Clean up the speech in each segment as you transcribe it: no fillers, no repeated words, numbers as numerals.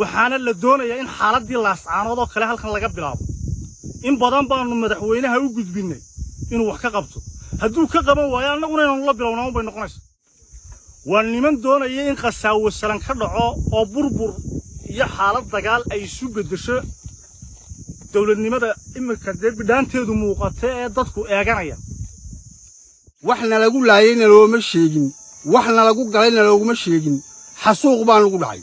waxaana la doonayaa in xaaladii laascaanood oo kale halkan laga bilaabo in badan baanu madaxweynaha u gudbinay inuu wax ka qabto hadduu ka qaban waayo annaguna inaanu la bilownaa bay noqonaysaa waa niman doonaya in qasaawo salan ka dhaco oo burbur iyo xaalad dagaal ay isu beddesho dawladnimada imika dee bidhaanteedu muuqata ee dadku eeganaya waxna lagu laayayna looma sheegin waxna lagu galayna looguma sheegin xasuuq baan lagu dhacay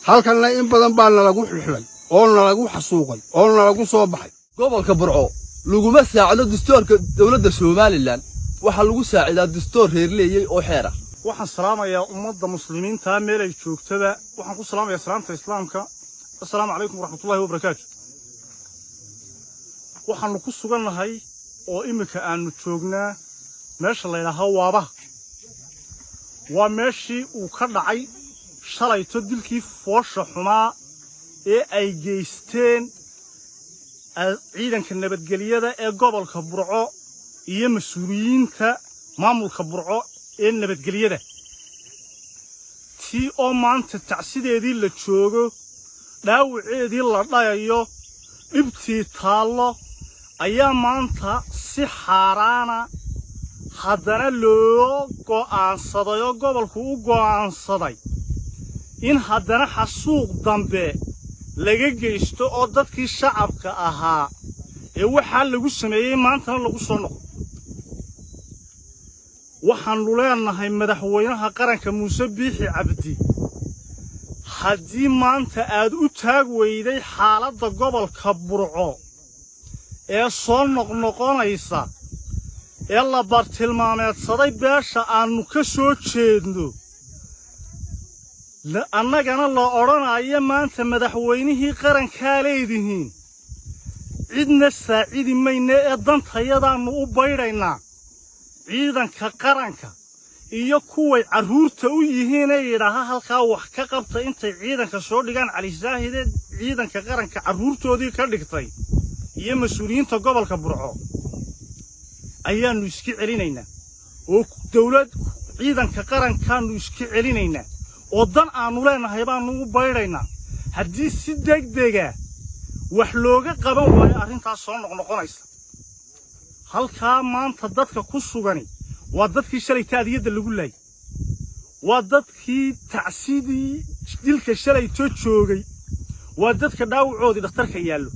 halkanna in badan baana lagu xulxulay oo lagu xasuuqay oo lagu soo baxay gobolka Burco laguma saacido dastuurka dawladda Soomaaliland waxa lagu saacidaa dastuur reerleeyay oo xeer ah waxaan salaamayaa ummadda muslimiinta meel ay joogtada waxaan ku salaamayaa salaanta islaamka assalaamu calaykum waraxmatullaahi wabarakaatuh waxaanu ku sugannahay oo imika aanu joognaa meesha la yiraahdo waabaha waa meeshii uu ka dhacay shalayto dilkii foosha xumaa ee ay geysteen ciidanka nabadgelyada ee gobolka Burco iyo mas'uuliyiinta maamulka Burco ee nabadgelyada tii oo maanta tacsideedii la joogo dhaawaceedii la dhayayo dhibtii taallo ayaa maanta si xaaraana haddana loo go'aansaday oo gobolku u go'aansaday in haddana xasuuq dambe laga geysto oo dadkii shacabka ahaa ee waxaa lagu sameeyey maantana lagu soo noqdo waxaanu leenahay madaxweynaha qaranka Muuse Biixi Cabdi haddii maanta aad u taag weyday xaaladda gobolka Burco ee soo noqnoqonaysa ee la bartilmaameedsaday beesha aanu ka soo jeedno annagana la odhanayo maanta madaxweynihii qarankaa leedihiin cidna saacidi mayne ee dantayadaannu u baydhaynaa ciidanka qaranka iyo kuway carruurta u yihiin ee yidhaaha halkaa wax ka qabta intay ciidanka soo dhigaan Cali Saahide ciidanka qaranka carruurtoodii ka dhigtay iyo mas'uuliyiinta gobolka Burco ayaannu iska celinaynaa oo dawlad ciidanka qarankaannu iska celinaynaa oo dan aanu leenahay baannu u baydhaynaa haddii si degdega wax looga qaban waayo arrintaas soo noqnoqonaysa halkaa maanta dadka ku sugani waa dadkii shalay taadiyada lagu laayay waa dadkii tacsidii dilka shalay joogay waa dadka dhaawacoodii dhakhtarka yaallo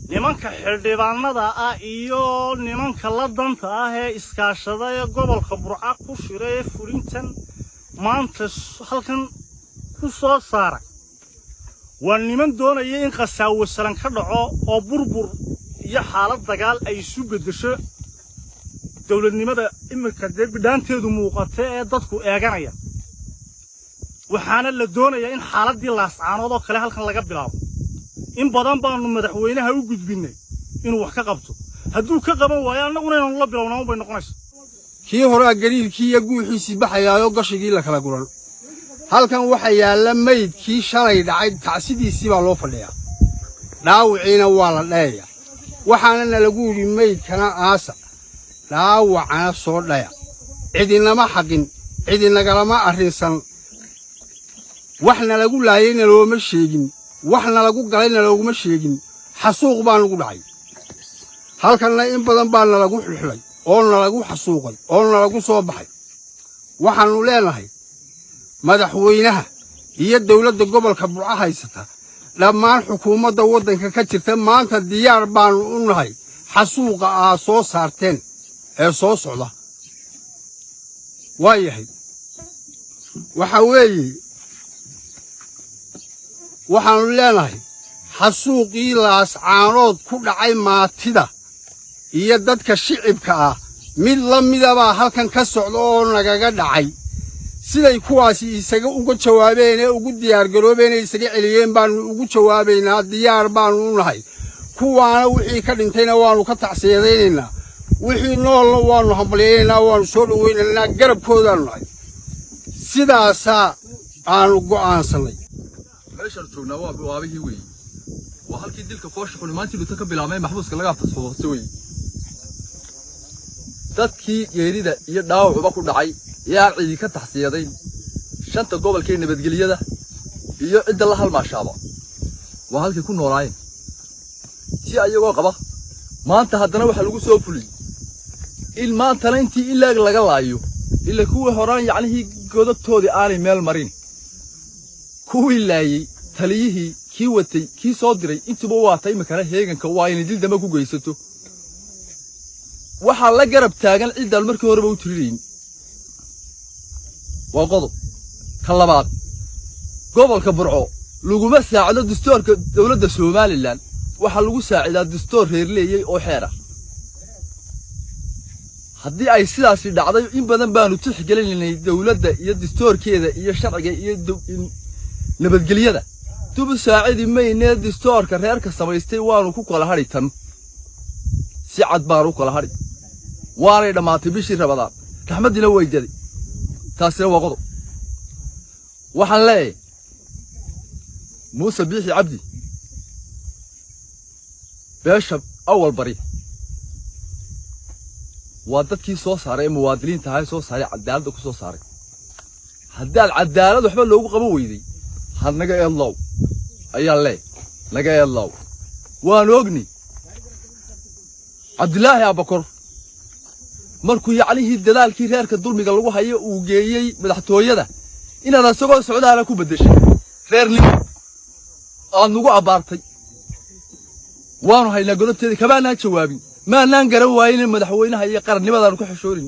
nimanka xildhibaanada ah iyo nimanka la danta ah ee iskaashada ee gobolka Burco ku shiray ee fulintan maanta halkan ku soo saaray waa niman doonaya in qasaawo salan ka dhaco oo burbur iyo xaalad dagaal ay isu beddesho dawladnimada imika dee bidhaanteedu muuqata ee dadku eeganaya waxaana la doonayaa in xaaladii laascaanood oo kale halkan laga bilaabo in badan baanu madaxweynaha u gudbinay inuu wax ka qabto hadduu ka qaban waayo annaguna inaanu la bilownaa bay noqonaysaa kii hore gariirkii iyo guuxiisii baxayaayo gashigii la kala guran halkan waxa yaala maydkii shalay dhacay tacsidiisii baa loo fadhiyaa dhaawiciina waa la dhayayaa waxaana lagu yiri maydkana aasa dhaawacana soo dhaya cidinama xaqin cidinagalama arrinsan waxna lagu laayayna looma sheegin waxna lagu galayna looguma sheegin xasuuq baan lagu dhacay halkanna in badan baana lagu xulxulay oo lagu xasuuqay oo lagu soo baxay waxaanu leenahay madaxweynaha iyo dawladda gobolka Burco haysata dhammaan xukuumadda waddanka ka jirta maanta diyaar baanu u nahay xasuuqa aa soo saarteen ee soo socda waayahay waxa weeye waxaanu leenahay xasuuqii laascaanood ku dhacay maatida iyo dadka shicibka ah mid la midaba halkan ka socdo oo nagaga dhacay siday kuwaasi isaga uga jawaabeen ee ugu diyaar garoobeen isaga celiyeen baanu ugu jawaabaynaa diyaar baanu u nahay kuwaana wixii ka dhintayna waanu ka tacsiyadeynaa wixii noolna waanu hambalyeynaa waanu soo dhaweynaynaa garabkoodaanu nahay sidaasa aanu go'aansanay meeshaan joognaa waa waabihii weey waa halkii dilka foosha xun maanta inuu ka bilaabmay maxbuuska laga afsoosto weey dadkii geerida iyo dhaawacuba ku dhacay yaa cidi ka taxsiyaday shanta gobolkee nabadgelyada iyo cidda la halmaashaaba waa halkay ku noolaayeen si ayagoo qaba maanta haddana waxa lagu soo fuliyay in maantana intii ilaag laga laayo ila kuwii horaan yacnihii godobtoodii aanay meel marin kuwii laayay taliyihii kii watay kii soo diray intuba waa tay makana heeganka waa inay dil dama ku geysato waxa la garab taagan cidda markii horeba u tirinayn waa qodob ka labaad gobolka Burco laguma saacado dastuurka dawladda Soomaaliland waxa lagu saacidaa dastuur reer leeyay oo xeer ah haddii ay sidaas dhacday in badan baanu tixgelinay dawladda iyo dastuurkeeda iyo sharciga iyo nabadgelyada tubu saacidi maynee dastuurka reerka samaystay waanu ku kala hadhi tan si cad baan u kala hadhi waanay dhamaatay bishii Ramadaan raxmadina way jaday taasina waa qodob waxaan leeyahay Muuse Biixi Cabdi beesha awal bari waa dadkii soo saaray muwaadiniinta hay soo saaray cadaalad ku soo saaray haddii cadaalad waxba loogu qaban weyday hadnaga eedlow ayaa leey naga eedlow waan ogni Cabdilaahi Abakor markuu yacnihii dadaalkii reerka dulmiga lagu hayo uu geeyay madaxtooyada inaad asagoo socdaala ku bedeshay reernimo aan ugu abaartay waanu haynaa godobteedii kama aanan jawaabin ma aanan garan waayeen madaxweynaha iyo qarannimadaan ku xishoorin